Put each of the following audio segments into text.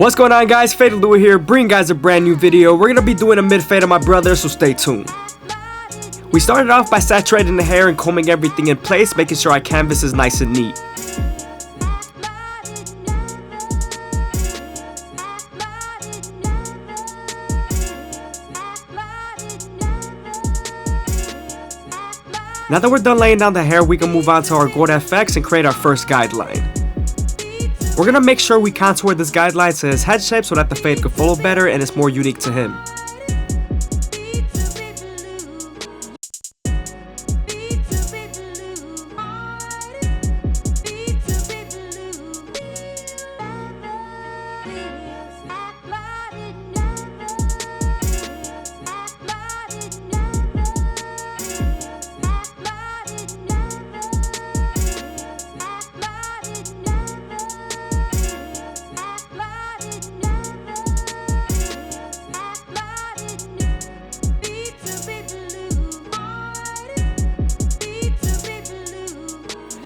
What's going on, guys? FadeitLuie here, bringing guys a brand new video. We're gonna be doing a mid fade on my brother, so stay tuned. We started off by saturating the hair and combing everything in place, making sure our canvas is nice and neat. Now that we're done laying down the hair, we can move on to our gold FX and create our first guideline. We're gonna make sure we contour this guideline to his head shape so that the fade could follow better and it's more unique to him.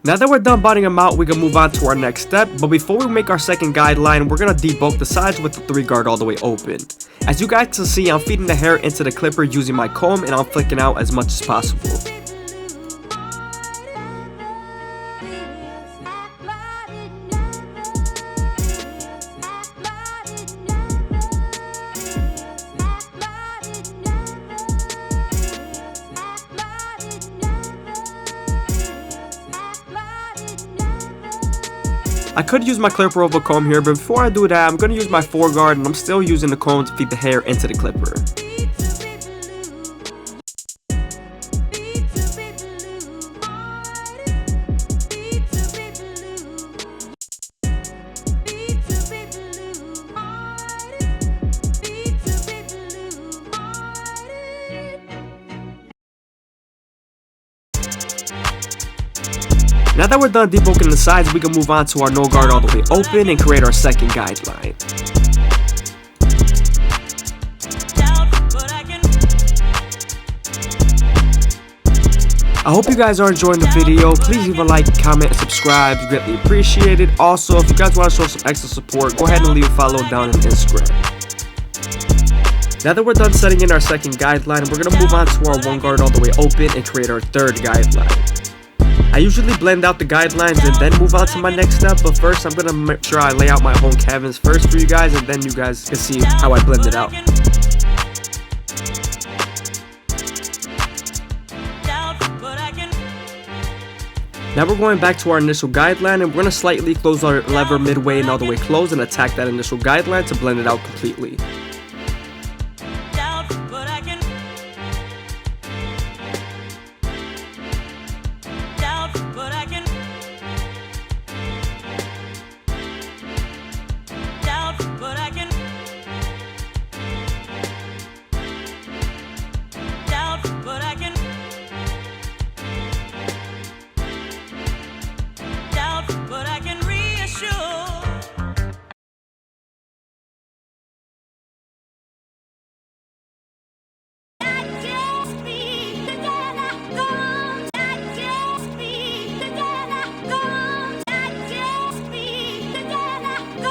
Now that we're done botting him out, we can move on to our next step, but before we make our second guideline, we're gonna debulk the sides with the 3 guard all the way open. As you guys can see, I'm feeding the hair into the clipper using my comb and I'm flicking out as much as possible. I could use my clipper over comb here, but before I do that, I'm going to use my 4 guard and I'm still using the comb to feed the hair into the clipper. Now that we're done debulking the sides, we can move on to our no guard all the way open and create our second guideline. I hope you guys are enjoying the video. Please leave a like, comment, and subscribe. It's greatly appreciated. Also, if you guys want to show some extra support, go ahead and leave a follow down on Instagram. Now that we're done setting in our second guideline, we're going to move on to our 1 guard all the way open and create our third guideline. I usually blend out the guidelines and then move on to my next step, but first I'm going to make sure I lay out my whole canvas first for you guys, and then you guys can see how I blend it out. Now we're going back to our initial guideline and we're going to slightly close our lever midway and all the way closed and attack that initial guideline to blend it out completely.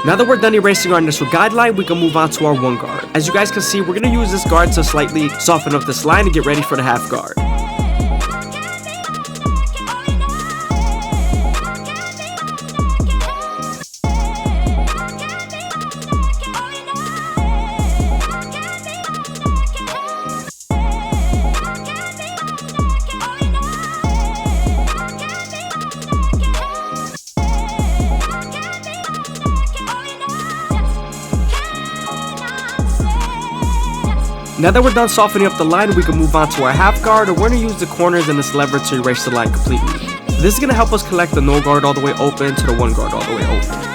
Now that we're done erasing our initial guideline, we can move on to our 1 guard. As you guys can see, we're going to use this guard to slightly soften up this line and get ready for the half guard. Now that we're done softening up the line, we can move on to our half guard, and we're going to use the corners in this lever to erase the line completely. This is going to help us collect the no guard all the way open to the 1 guard all the way open.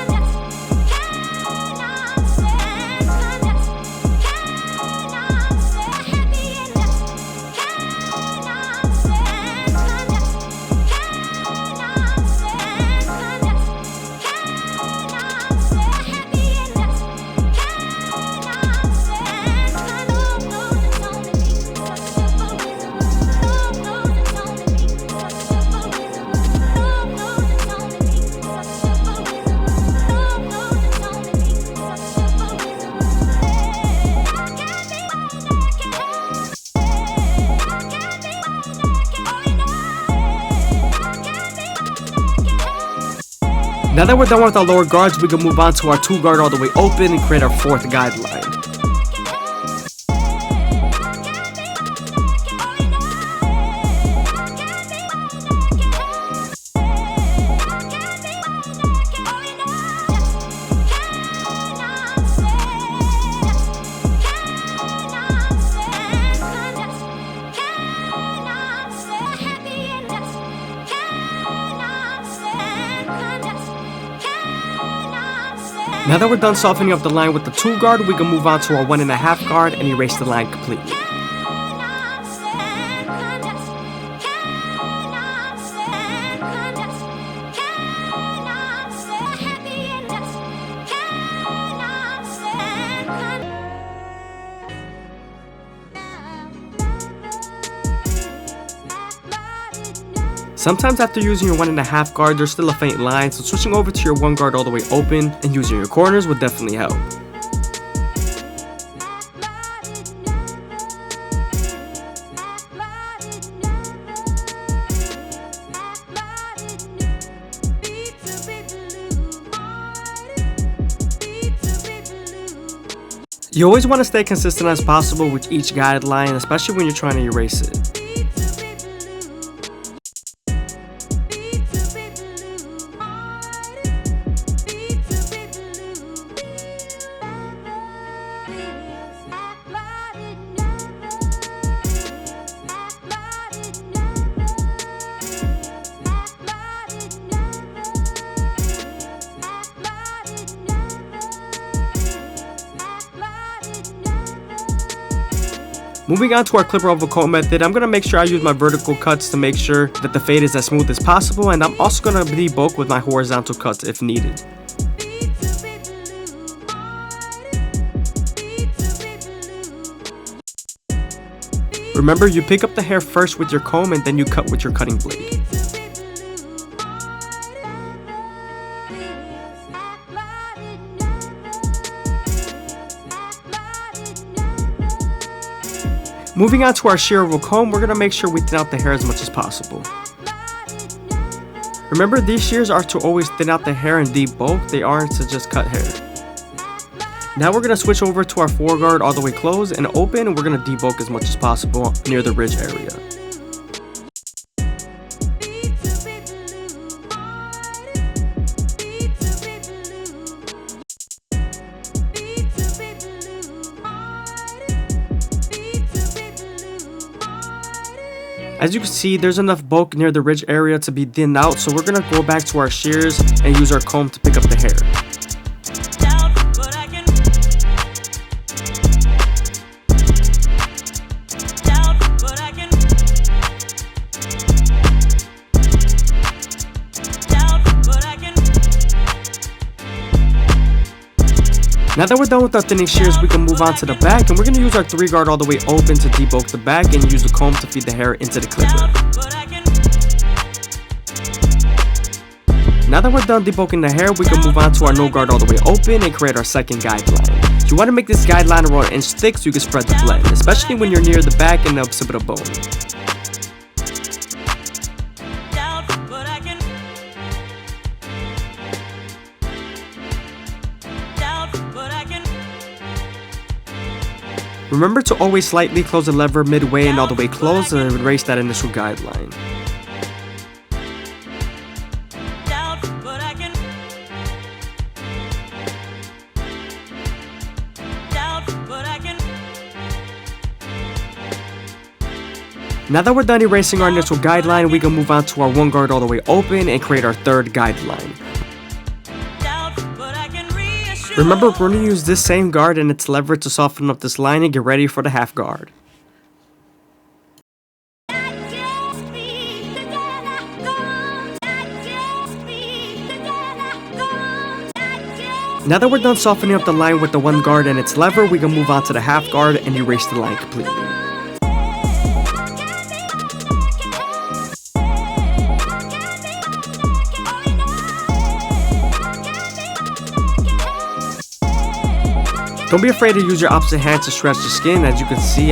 Now that we're done with our lower guards, we can move on to our 2 guard all the way open and create our 4th guideline. Now that we're done softening up the line with the 2 guard, we can move on to our 1.5 guard and erase the line completely. Sometimes after using your 1.5 guard, there's still a faint line, so switching over to your 1 guard all the way open and using your corners would definitely help. You always want to stay consistent as possible with each guideline, especially when you're trying to erase it. Moving on to our clipper over comb method, I'm going to make sure I use my vertical cuts to make sure that the fade is as smooth as possible, and I'm also going to debulk with my horizontal cuts if needed. Remember, you pick up the hair first with your comb and then you cut with your cutting blade. Moving on to our shear over comb, we're going to make sure we thin out the hair as much as possible. Remember, these shears are to always thin out the hair and debulk, they aren't to just cut hair. Now we're going to switch over to our 4 guard all the way closed and open, and we're going to debulk as much as possible near the ridge area. As you can see, there's enough bulk near the ridge area to be thinned out, so we're gonna go back to our shears and use our comb to pick up the hair. Now that we're done with our thinning shears, we can move on to the back, and we're going to use our 3 guard all the way open to debulk the back and use the comb to feed the hair into the clipper. Now that we're done debulking the hair, we can move on to our no guard all the way open and create our 2nd guideline. You want to make this guideline around 1 inch thick so you can spread the blend, especially when you're near the back and the occipital bone. Remember to always slightly close the lever midway and all the way closed and erase that initial guideline. Now that we're done erasing our initial guideline, we can move on to our 1 guard all the way open and create our 3rd guideline. Remember, we're going to use this same guard and its lever to soften up this line and get ready for the 1/2 guard. Now that we're done softening up the line with the 1 guard and its lever, we can move on to the 1/2 guard and erase the line completely. Don't be afraid to use your opposite hand to stretch the skin. As you can see,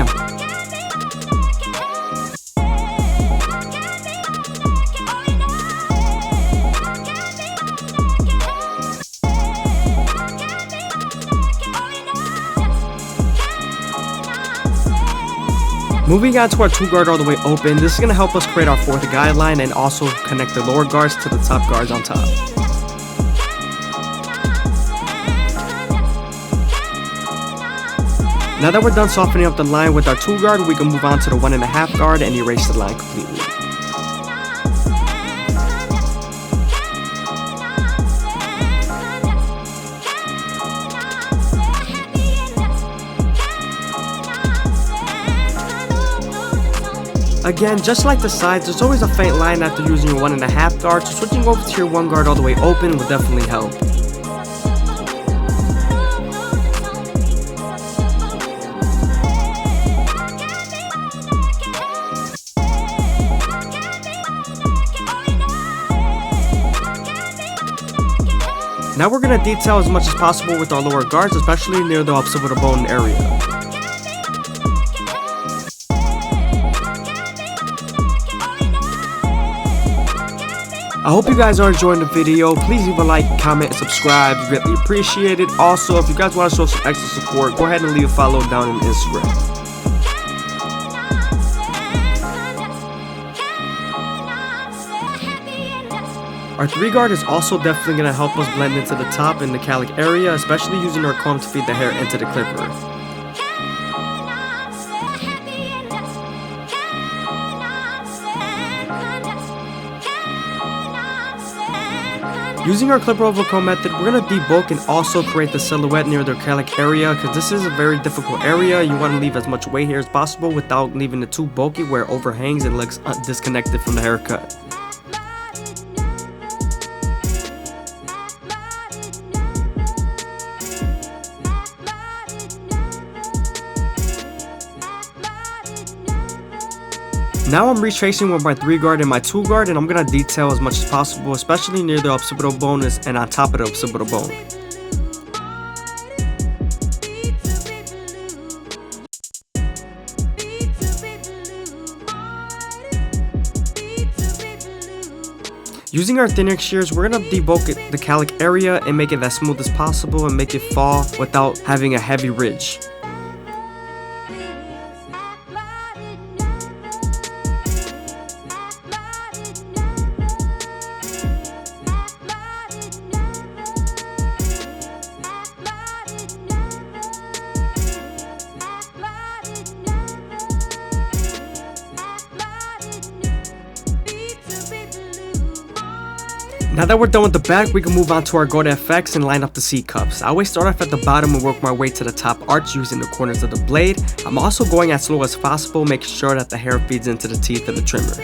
Moving on to our 2 guard all the way open, this is going to help us create our 4th guideline and also connect the lower guards to the top guards on top. Now that we're done softening up the line with our 2 guard, we can move on to the 1.5 guard and erase the line completely. Again, just like the sides, there's always a faint line after using your 1.5 guard, so switching over to your 1 guard all the way open will definitely help. Now we're going to detail as much as possible with our lower guards, especially near the occipital bone area. I hope you guys are enjoying the video. Please leave a like, comment, and subscribe. It's greatly appreciated. Also, if you guys want to show some extra support, go ahead and leave a follow down on Instagram. Our 3 guard is also definitely going to help us blend into the top in the calic area, especially using our comb to feed the hair into the clipper. Using our clipper over comb method, we're going to debulk and also create the silhouette near the calic area, because this is a very difficult area. You want to leave as much weight here as possible without leaving it too bulky where it overhangs and looks disconnected from the haircut. Now I'm retracing with my 3 guard and my 2 guard, and I'm going to detail as much as possible, especially near the occipital bone and on top of the occipital bone. Using our thinner shears, we're going to debulk the calic area and make it as smooth as possible and make it fall without having a heavy ridge. Now that we're done with the back, we can move on to our go-to effects and line up the C-cups. I always start off at the bottom and work my way to the top arch using the corners of the blade. I'm also going as slow as possible, making sure that the hair feeds into the teeth of the trimmer.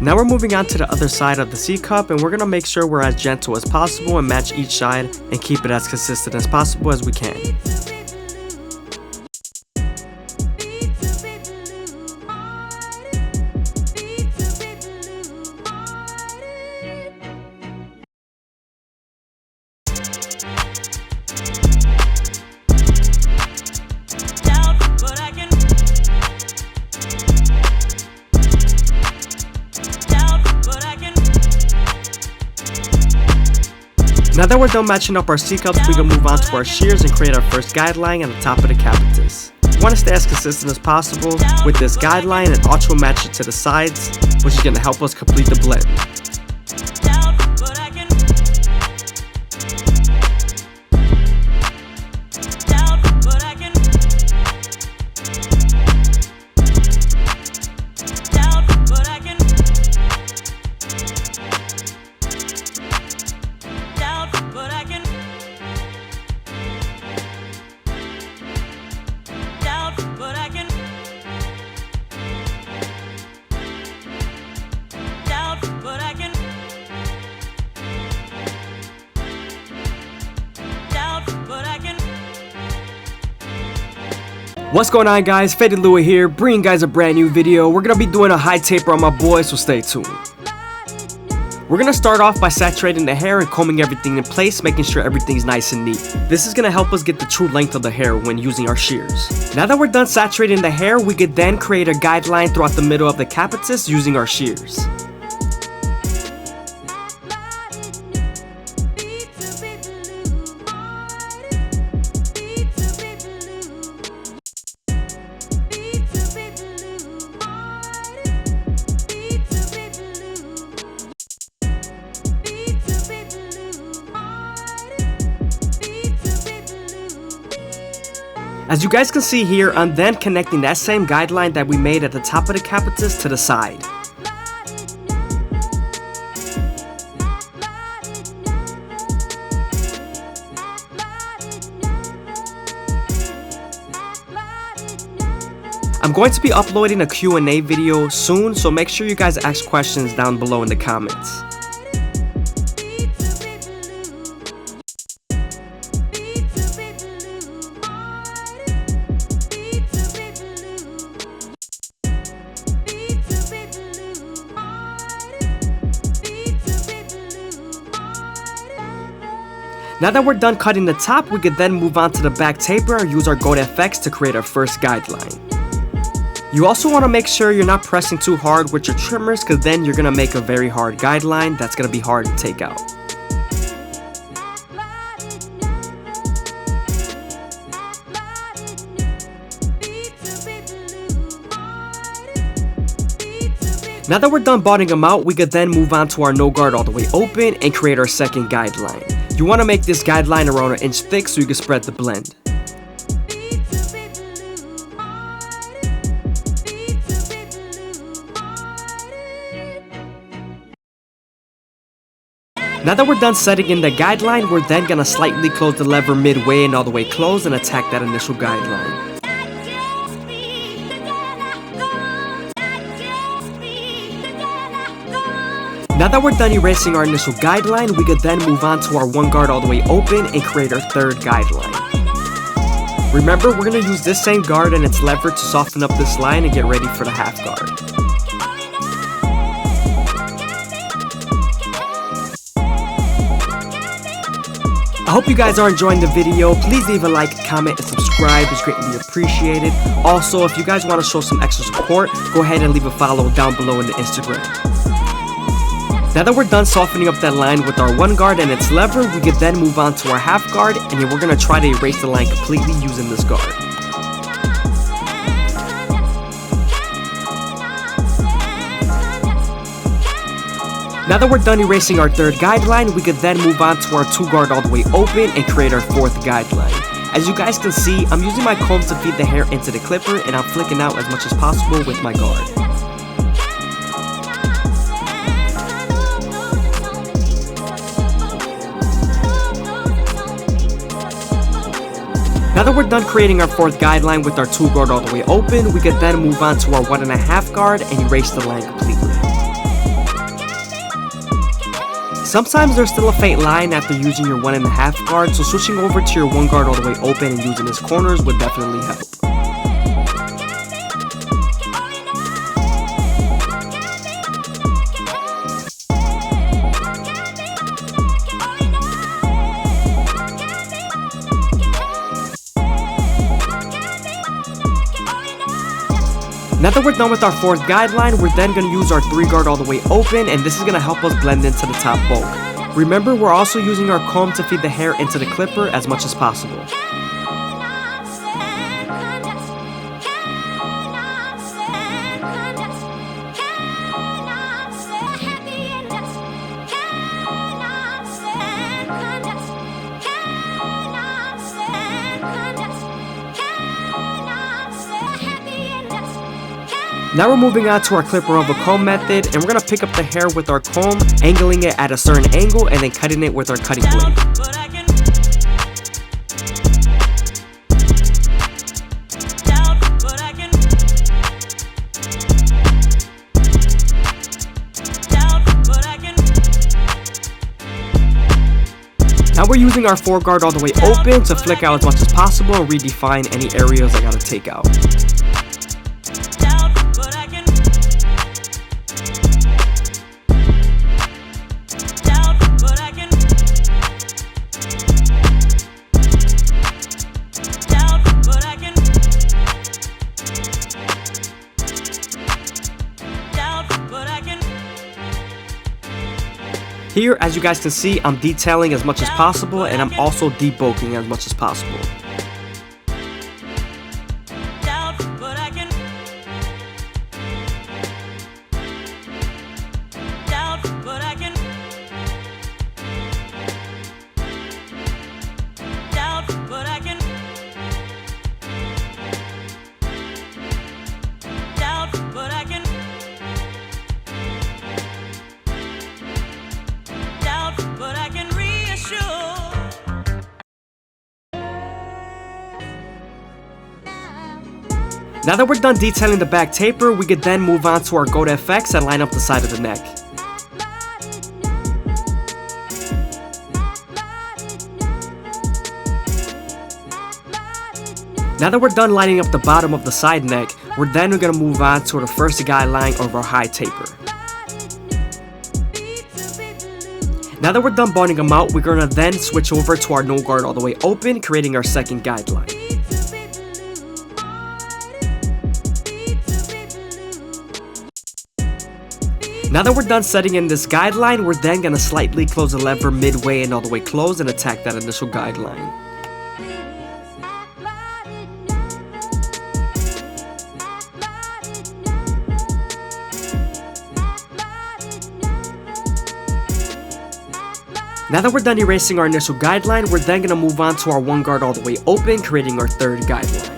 Now we're moving on to the other side of the C-cup, and we're going to make sure we're as gentle as possible and match each side and keep it as consistent as possible as we can. Now that we're done matching up our C-cups, we can move on to our shears and create our first guideline at the top of the capitus. You want to stay as consistent as possible with this guideline and also match it to the sides, which is going to help us complete the blend. But I What's going on, guys? FadeitLuie here, bringing you guys a brand new video. We're gonna be doing a high taper on my boy, so stay tuned. We're gonna start off by saturating the hair and combing everything in place, making sure everything's nice and neat. This is gonna help us get the true length of the hair when using our shears. Now that we're done saturating the hair, we could then create a guideline throughout the middle of the capitis using our shears. As you guys can see here, I'm then connecting that same guideline that we made at the top of the capitis to the side. I'm going to be uploading a Q&A video soon, so make sure you guys ask questions down below in the comments. Now that we're done cutting the top, we could then move on to the back taper and use our Goat FX to create our first guideline. You also want to make sure you're not pressing too hard with your trimmers, because then you're going to make a very hard guideline that's going to be hard to take out. Now that we're done botting them out, we could then move on to our no guard all the way open and create our second guideline. You want to make this guideline around 1 inch thick so you can spread the blend. Now that we're done setting in the guideline, we're then going to slightly close the lever midway and all the way closed and attack that initial guideline. Now that we're done erasing our initial guideline, we could then move on to our 1 guard all the way open and create our third guideline. Remember, we're going to use this same guard and its lever to soften up this line and get ready for the half guard. I hope you guys are enjoying the video. Please leave a like, comment, and subscribe. It's greatly appreciated. Also, if you guys want to show some extra support, go ahead and leave a follow down below in the Instagram. Now that we're done softening up that line with our 1 guard and its lever, we could then move on to our half guard, and then we're going to try to erase the line completely using this guard. Now that we're done erasing our third guideline, we could then move on to our 2 guard all the way open and create our fourth guideline. As you guys can see, I'm using my comb to feed the hair into the clipper, and I'm flicking out as much as possible with my guard. Now that we're done creating our fourth guideline with our 2 guard all the way open, we could then move on to our 1.5 guard and erase the line completely. Sometimes there's still a faint line after using your 1.5 guard, so switching over to your 1 guard all the way open and using its corners would definitely help. Now that we're done with our fourth guideline, we're then going to use our 3 guard all the way open, and this is going to help us blend into the top bulk. Remember, we're also using our comb to feed the hair into the clipper as much as possible. Now we're moving on to our clipper over comb method, and we're going to pick up the hair with our comb, angling it at a certain angle, and then cutting it with our cutting blade. Now we're using our foreguard all the way open to flick out as much as possible and redefine any areas I gotta take out. Here, as you guys can see, I'm detailing as much as possible, and I'm also debulking as much as possible. Now that we're done detailing the back taper, we could then move on to our Go to FX and line up the side of the neck. Now that we're done lining up the bottom of the side neck, we're then going to move on to the first guideline of our high taper. Now that we're done boning them out, we're going to then switch over to our no guard all the way open, creating our second guideline. Now that we're done setting in this guideline, we're then going to slightly close the lever midway and all the way closed and attack that initial guideline. Now that we're done erasing our initial guideline, we're then going to move on to our one guard all the way open, creating our third guideline.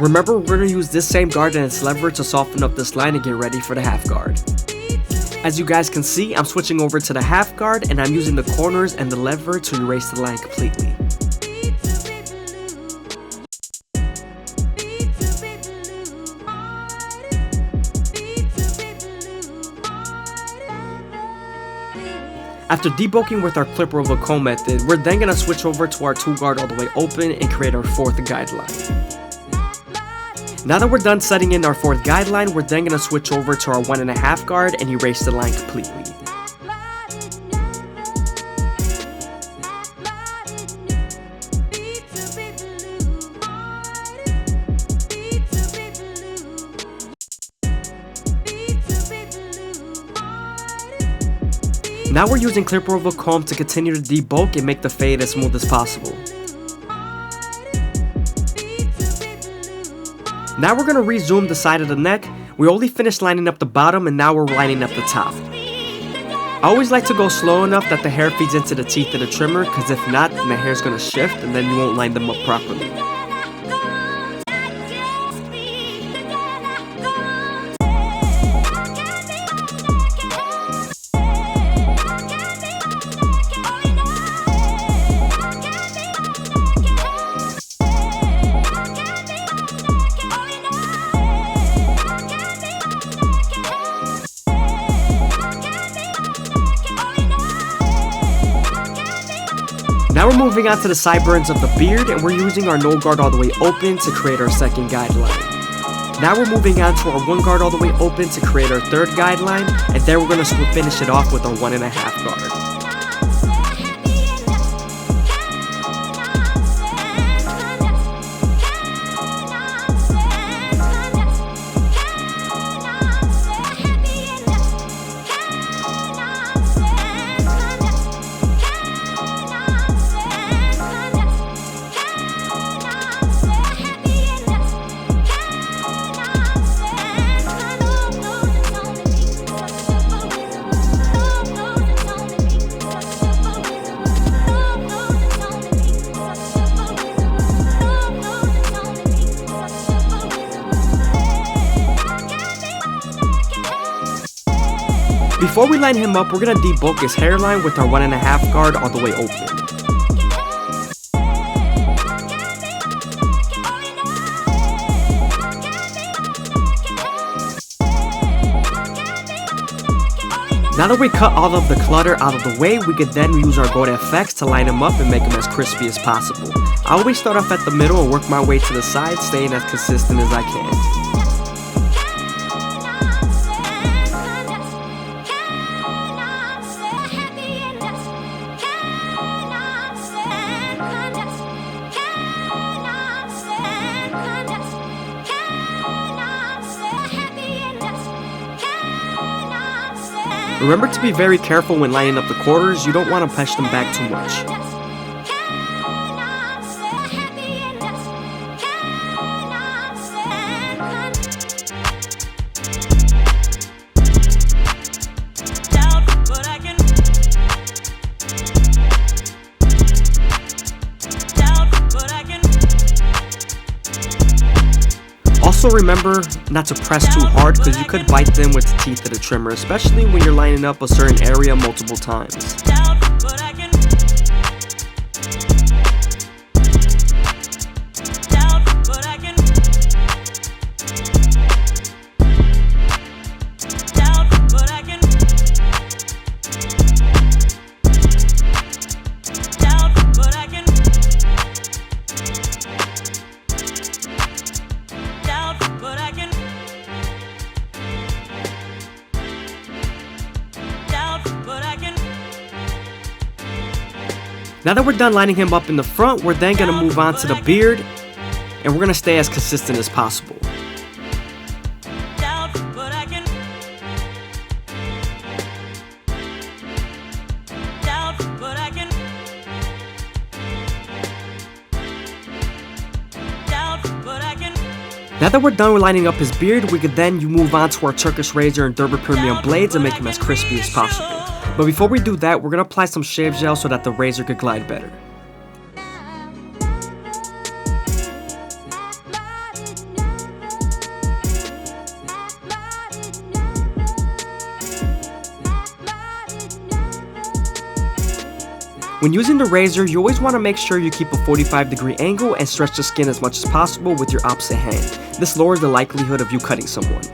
Remember, we're going to use this same guard and its lever to soften up this line and get ready for the half guard. As you guys can see, I'm switching over to the half guard and I'm using the corners and the lever to erase the line completely. After debulking with our clip removal comb method, we're then going to switch over to our two guard all the way open and create our fourth guideline. Now that we're done setting in our fourth guideline, we're then going to switch over to our 1.5 guard and erase the line completely. Now we're using clip removal comb to continue to debulk and make the fade as smooth as possible. Now we're going to rezoom the side of the neck. We only finished lining up the bottom and now we're lining up the top. I always like to go slow enough that the hair feeds into the teeth of the trimmer, because if not, then the hair is going to shift and then you won't line them up properly. Now we're moving on to the sideburns of the beard, and we're using our no guard all the way open to create our second guideline. Now we're moving on to our one guard all the way open to create our third guideline, and then we're going to finish it off with our 1.5 guard. Before we line him up, we're going to debulk his hairline with our 1.5 guard all the way open. Now Now that we cut all of the clutter out of the way, we could then use our Gold FX to line them up and make them as crispy as possible. I always start off at the middle and work my way to the side, staying as consistent as I can. Remember to be very careful when lining up the quarters. You don't want to push them back too much. Also remember not to press too hard because you could bite them with the teeth of the trimmer, especially when you're lining up a certain area multiple times. Now that we're done lining him up in the front, we're then going to move on to the beard, and we're going to stay as consistent as possible. Now that we're done with lining up his beard, we could then move on to our Turkish razor and Derby Premium blades and make him as crispy as possible. But before we do that, we're going to apply some shave gel so that the razor could glide better. When using the razor, you always want to make sure you keep a 45-degree angle and stretch the skin as much as possible with your opposite hand. This lowers the likelihood of you cutting someone.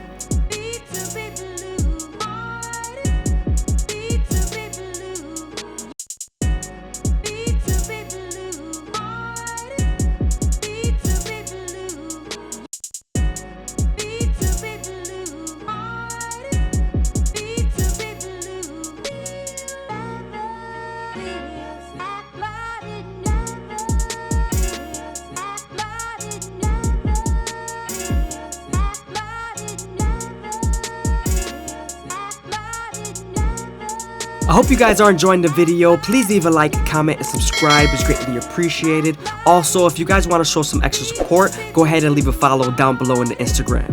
I hope you guys are enjoying the video. Please leave a like, comment, and subscribe. It's greatly appreciated. Also, if you guys want to show some extra support, go ahead and leave a follow down below in the Instagram.